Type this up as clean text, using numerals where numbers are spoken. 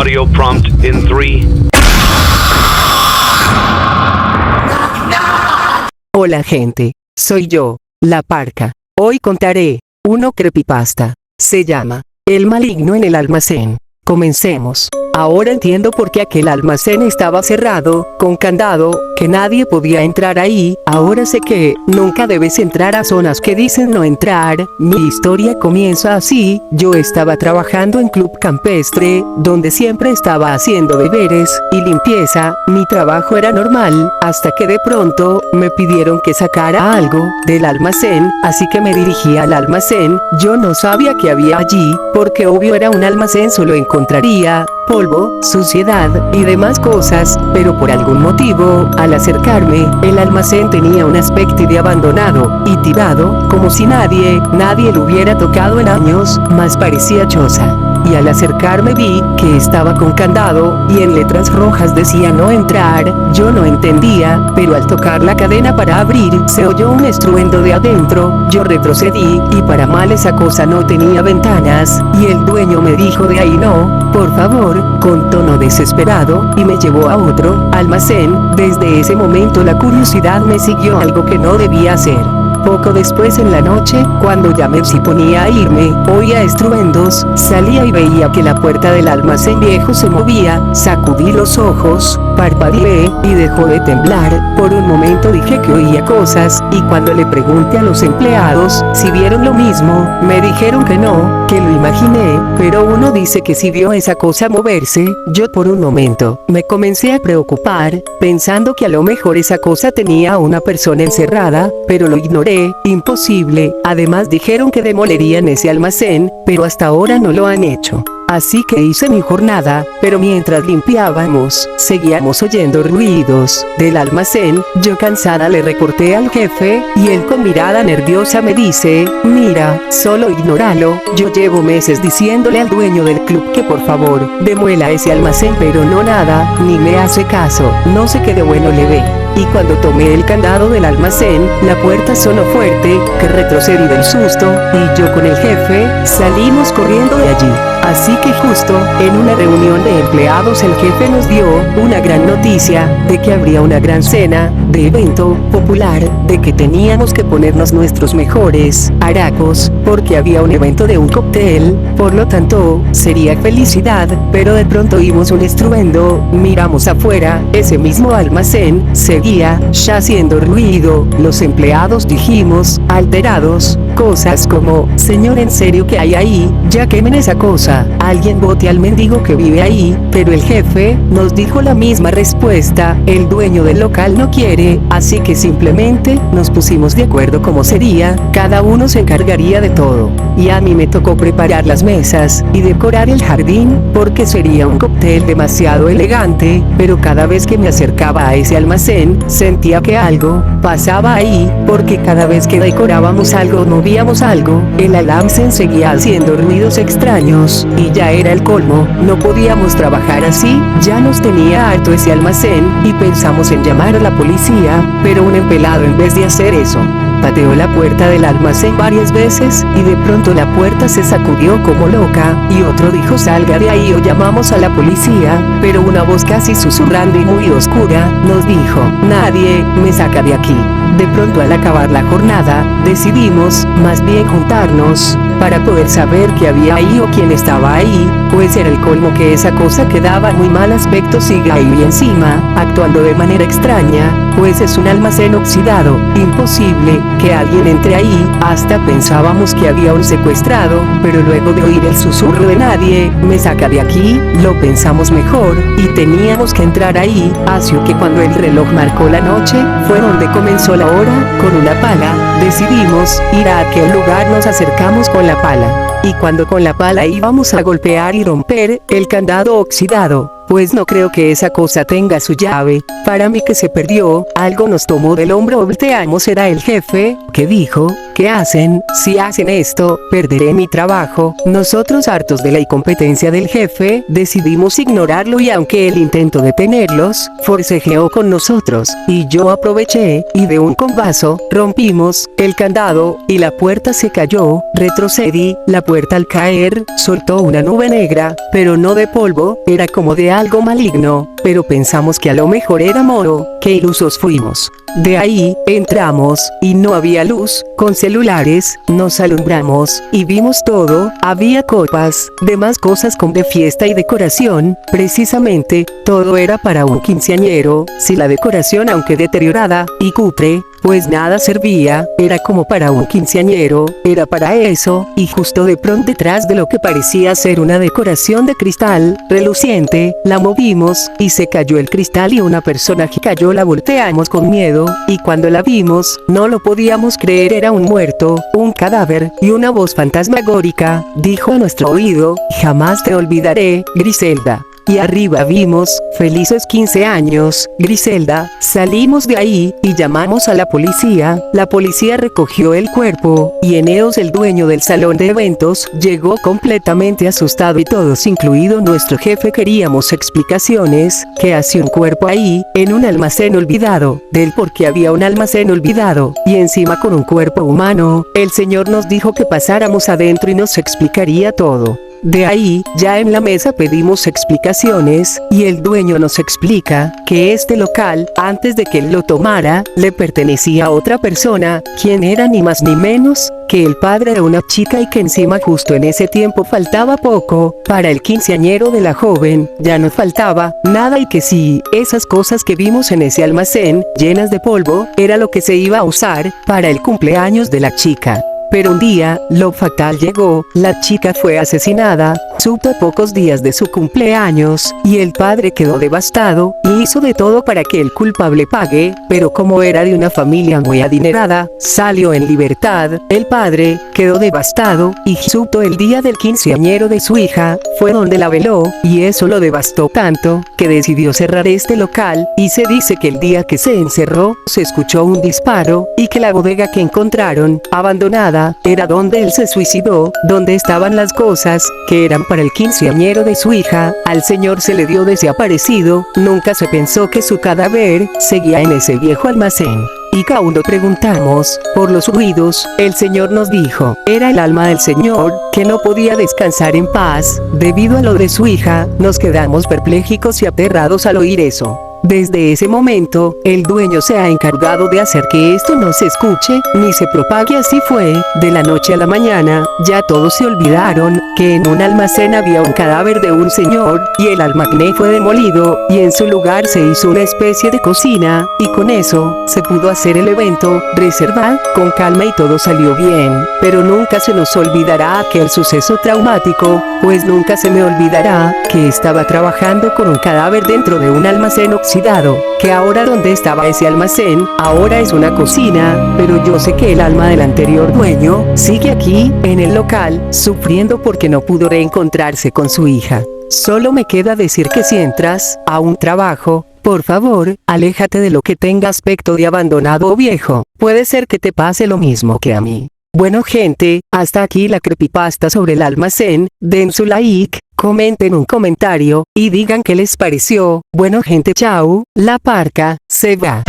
audio prompt in 3. Hola gente, soy yo, la Parca. Hoy contaré uno creepypasta. Se llama El maligno en el almacén. Comencemos. Ahora entiendo por qué aquel almacén estaba cerrado, con candado, que nadie podía entrar ahí. Ahora sé que nunca debes entrar a zonas que dicen no entrar. Mi historia comienza así. Yo estaba trabajando en Club Campestre, donde siempre estaba haciendo deberes y limpieza. Mi trabajo era normal, hasta que de pronto me pidieron que sacara algo del almacén, así que me dirigí al almacén. Yo no sabía qué había allí, porque obvio era un almacén, solo encontraría polvo, suciedad y demás cosas, pero por algún motivo, al acercarme, el almacén tenía un aspecto de abandonado y tirado, como si nadie lo hubiera tocado en años, más parecía choza. Y al acercarme vi que estaba con candado y en letras rojas decía no entrar. Yo no entendía, pero al tocar la cadena para abrir se oyó un estruendo de adentro. Yo retrocedí y para mal esa cosa no tenía ventanas y el dueño me dijo de ahí no, por favor, con tono desesperado, y me llevó a otro almacén. Desde ese momento la curiosidad me siguió, algo que no debía hacer. Poco después en la noche, cuando ya me disponía a irme, oía estruendos, salía y veía que la puerta del almacén viejo se movía. Sacudí los ojos, parpadeé y dejó de temblar. Por un momento dije que oía cosas, y cuando le pregunté a los empleados si vieron lo mismo, me dijeron que no, que lo imaginé, pero uno dice que si vio esa cosa moverse. Yo por un momento me comencé a preocupar, pensando que a lo mejor esa cosa tenía a una persona encerrada, pero lo ignoré. Imposible. Además dijeron que demolerían ese almacén, pero hasta ahora no lo han hecho. Así que hice mi jornada, pero mientras limpiábamos, seguíamos oyendo ruidos del almacén. Yo cansada le reporté al jefe, y él con mirada nerviosa me dice, mira, solo ignóralo. Yo llevo meses diciéndole al dueño del club que por favor, demuela ese almacén, pero no nada, ni me hace caso. No sé qué de bueno le ve. Y cuando tomé el candado del almacén, la puerta sonó fuerte, que retrocedí del susto, y yo con el jefe, salimos corriendo de allí. Así que justo, en una reunión de empleados el jefe nos dio una gran noticia, de que habría una gran cena, de evento popular, de que teníamos que ponernos nuestros mejores harapos, porque había un evento de un cóctel, por lo tanto, sería felicidad. Pero de pronto oímos un estruendo, miramos afuera, ese mismo almacén, seguía, ya haciendo ruido. Los empleados dijimos, alterados, cosas como, señor, ¿en serio qué hay ahí? Ya quemen esa cosa, alguien bote al mendigo que vive ahí. Pero el jefe nos dijo la misma respuesta, el dueño del local no quiere, así que simplemente nos pusimos de acuerdo cómo sería, cada uno se encargaría de todo. Y a mí me tocó preparar las mesas y decorar el jardín, porque sería un cóctel demasiado elegante, pero cada vez que me acercaba a ese almacén, sentía que algo pasaba ahí, porque cada vez que decorábamos algo, movíamos algo, el almacén seguía haciendo ruidos extraños, y ya era el colmo, no podíamos trabajar así, ya nos tenía harto ese almacén, y pensamos en llamar a la policía, pero un empleado en vez de hacer eso, pateó la puerta del almacén varias veces, y de pronto la puerta se sacudió como loca, y otro dijo salga de ahí o llamamos a la policía, pero una voz casi susurrando y muy oscura, nos dijo, nadie me saca de aquí. De pronto al acabar la jornada, decidimos, más bien juntarnos, para poder saber qué había ahí o quién estaba ahí, pues era el colmo que esa cosa que daba muy mal aspecto siga ahí encima, actuando de manera extraña, pues es un almacén oxidado, imposible que alguien entre ahí. Hasta pensábamos que había un secuestrado, pero luego de oír el susurro de nadie me saca de aquí, lo pensamos mejor, y teníamos que entrar ahí, así que cuando el reloj marcó la noche, fue donde comenzó la hora. Con una pala, decidimos ir a aquel lugar, nos acercamos con la pala, y cuando con la pala íbamos a golpear y romper el candado oxidado, pues no creo que esa cosa tenga su llave. Para mí que se perdió, algo nos tomó del hombro. Volteamos, era el jefe, que dijo: ¿qué hacen? Si hacen esto, perderé mi trabajo. Nosotros, hartos de la incompetencia del jefe, decidimos ignorarlo, y aunque él intentó detenerlos, forcejeó con nosotros, y yo aproveché, y de un combazo, rompimos el candado, y la puerta se cayó. Retrocedí, la puerta al caer, soltó una nube negra, pero no de polvo, era como de algo maligno, pero pensamos que a lo mejor era Moro. Qué ilusos fuimos. De ahí, entramos, y no había luz. Con celulares, nos alumbramos, y vimos todo. Había copas, demás cosas como de fiesta y decoración. Precisamente, todo era para un quinceañero. Si la decoración, aunque deteriorada y cutre, pues nada servía, era como para un quinceañero, era para eso. Y justo de pronto, detrás de lo que parecía ser una decoración de cristal reluciente, la movimos, y se cayó el cristal, y una persona que cayó. La volteamos con miedo, y cuando la vimos, no lo podíamos creer. Era un muerto, un cadáver, y una voz fantasmagórica dijo a nuestro oído: jamás te olvidaré, Griselda. Y arriba vimos: felices 15 años, Griselda. Salimos de ahí, y llamamos a la policía. La policía recogió el cuerpo, y Eneos, el dueño del salón de eventos, llegó completamente asustado, y todos, incluido nuestro jefe, queríamos explicaciones. ¿Qué hace un cuerpo ahí, en un almacén olvidado? Del por qué había un almacén olvidado, y encima con un cuerpo humano. El señor nos dijo que pasáramos adentro y nos explicaría todo. De ahí, ya en la mesa pedimos explicaciones, y el dueño nos explica que este local, antes de que él lo tomara, le pertenecía a otra persona, quien era ni más ni menos que el padre de una chica, y que encima justo en ese tiempo faltaba poco para el quinceañero de la joven. Ya no faltaba nada, y que sí, esas cosas que vimos en ese almacén, llenas de polvo, era lo que se iba a usar para el cumpleaños de la chica. Pero un día, lo fatal llegó. La chica fue asesinada, justo a pocos días de su cumpleaños, y el padre quedó devastado, y hizo de todo para que el culpable pague, pero como era de una familia muy adinerada, salió en libertad. El padre quedó devastado, y justo el día del quinceañero de su hija, fue donde la veló, y eso lo devastó tanto, que decidió cerrar este local, y se dice que el día que se encerró, se escuchó un disparo, y que la bodega que encontraron, abandonada, era donde él se suicidó, donde estaban las cosas que eran para el quinceañero de su hija. Al señor se le dio desaparecido, nunca se pensó que su cadáver seguía en ese viejo almacén. Y cuando preguntamos por los ruidos, el señor nos dijo: era el alma del señor, que no podía descansar en paz, debido a lo de su hija. Nos quedamos perplejos y aterrados al oír eso. Desde ese momento, el dueño se ha encargado de hacer que esto no se escuche, ni se propague. Así fue, de la noche a la mañana, ya todos se olvidaron que en un almacén había un cadáver de un señor, y el almacén fue demolido, y en su lugar se hizo una especie de cocina, y con eso, se pudo hacer el evento, reservar, con calma, y todo salió bien. Pero nunca se nos olvidará aquel suceso traumático, pues nunca se me olvidará que estaba trabajando con un cadáver dentro de un almacén oxidado, que ahora donde estaba ese almacén, ahora es una cocina, pero yo sé que el alma del anterior dueño sigue aquí, en el local, sufriendo porque no pudo reencontrarse con su hija. Solo me queda decir que si entras a un trabajo, por favor, aléjate de lo que tenga aspecto de abandonado o viejo. Puede ser que te pase lo mismo que a mí. Bueno gente, hasta aquí la creepypasta sobre el almacén. Den su like, comenten un comentario, y digan qué les pareció. Bueno gente, chao, la parca se va.